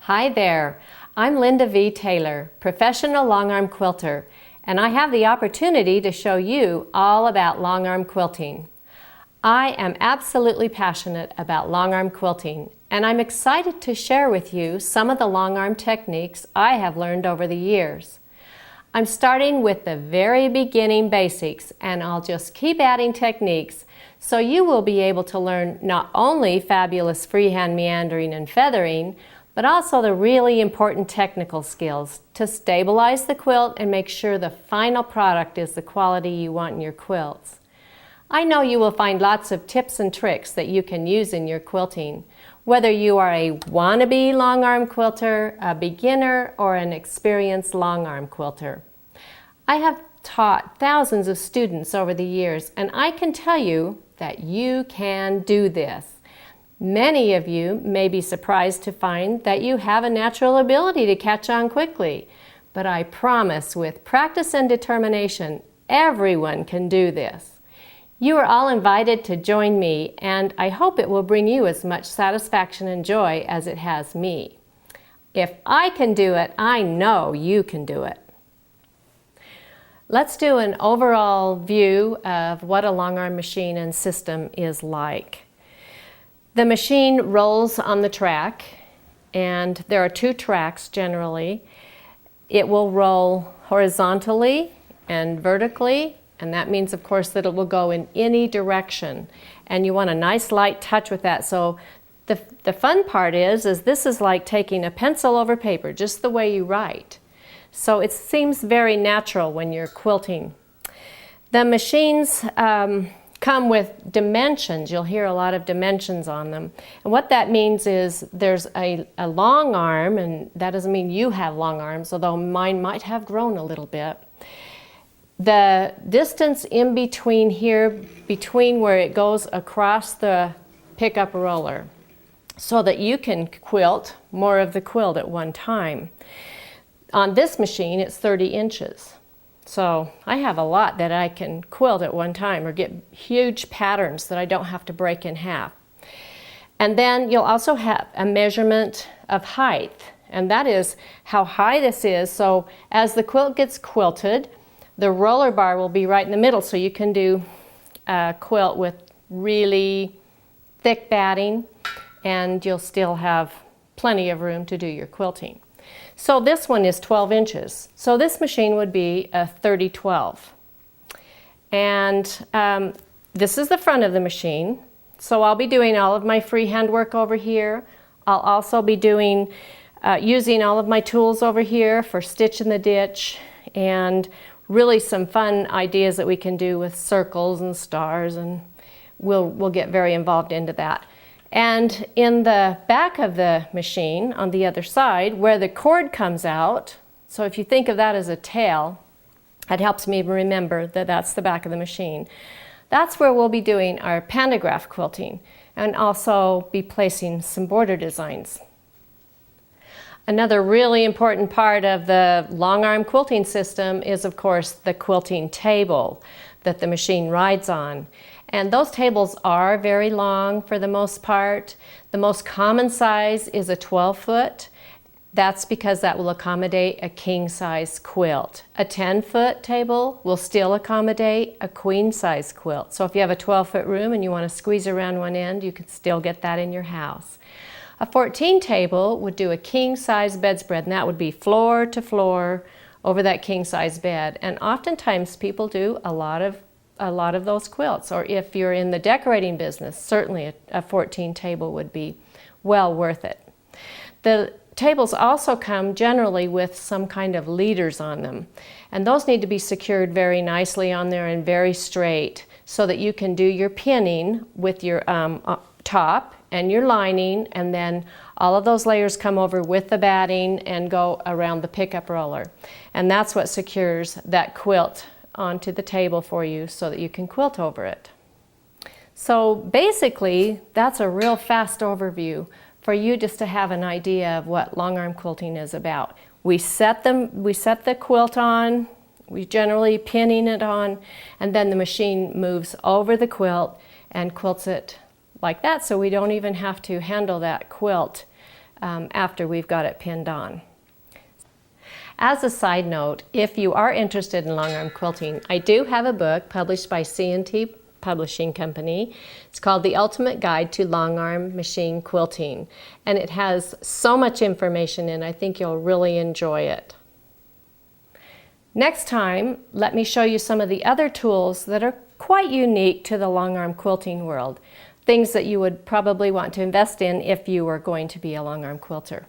Hi there, I'm Linda V. Taylor, professional longarm quilter, and I have the opportunity to show you all about longarm quilting. I am absolutely passionate about longarm quilting, and I'm excited to share with you some of the longarm techniques I have learned over the years. I'm starting with the very beginning basics, and I'll just keep adding techniques so you will be able to learn not only fabulous freehand meandering and feathering, but also the really important technical skills to stabilize the quilt and make sure the final product is the quality you want in your quilts. I know you will find lots of tips and tricks that you can use in your quilting, whether you are a wannabe longarm quilter, a beginner, or an experienced longarm quilter. I have taught thousands of students over the years, and I can tell you that you can do this. Many of you may be surprised to find that you have a natural ability to catch on quickly, but I promise with practice and determination, everyone can do this. You are all invited to join me, and I hope it will bring you as much satisfaction and joy as it has me. If I can do it, I know you can do it. Let's do an overall view of what a longarm machine and system is like. The machine rolls on the track, and there are two tracks generally. It will roll horizontally and vertically, and that means of course that it will go in any direction, and you want a nice light touch with that. So the fun part is this is like taking a pencil over paper, just the way you write. So it seems very natural when you're quilting. The machines come with dimensions. You'll hear a lot of dimensions on them. And what that means is there's a long arm, and that doesn't mean you have long arms, although mine might have grown a little bit. The distance in between here, between where it goes across the pickup roller, so that you can quilt more of the quilt at one time. On this machine, it's 30 inches. So I have a lot that I can quilt at one time or get huge patterns that I don't have to break in half. And then you'll also have a measurement of height, and that is how high this is. So as the quilt gets quilted, the roller bar will be right in the middle, so you can do a quilt with really thick batting, and you'll still have plenty of room to do your quilting. So this one is 12 inches. So this machine would be a 30-12. And this is the front of the machine. So I'll be doing all of my freehand work over here. I'll also be doing, using all of my tools over here for stitch in the ditch, and really some fun ideas that we can do with circles and stars, and we'll get very involved into that. And in the back of the machine, on the other side, where the cord comes out, so if you think of that as a tail, it helps me remember that that's the back of the machine. That's where we'll be doing our pantograph quilting, and also be placing some border designs. Another really important part of the longarm quilting system is, of course, the quilting table that the machine rides on. And those tables are very long for the most part. The most common size is a 12-foot. That's because that will accommodate a king-size quilt. A 10-foot table will still accommodate a queen-size quilt. So if you have a 12-foot room and you want to squeeze around one end, you can still get that in your house. A 14 table would do a king-size bedspread, and that would be floor to floor over that king-size bed. And oftentimes people do a lot of those quilts, or if you're in the decorating business, certainly a 14 table would be well worth it. The tables also come generally with some kind of leaders on them, and those need to be secured very nicely on there and very straight so that you can do your pinning with your top and your lining, and then all of those layers come over with the batting and go around the pickup roller, and that's what secures that quilt onto the table for you so that you can quilt over it. So basically, that's a real fast overview for you just to have an idea of what longarm quilting is about. We set the quilt on, we generally pinning it on, and then the machine moves over the quilt and quilts it like that, so we don't even have to handle that quilt after we've got it pinned on. As a side note, if you are interested in long arm quilting, I do have a book published by C&T Publishing Company. It's called The Ultimate Guide to Long Arm Machine Quilting, and it has so much information in it. I think you'll really enjoy it. Next time, let me show you some of the other tools that are quite unique to the long arm quilting world, things that you would probably want to invest in if you were going to be a long arm quilter.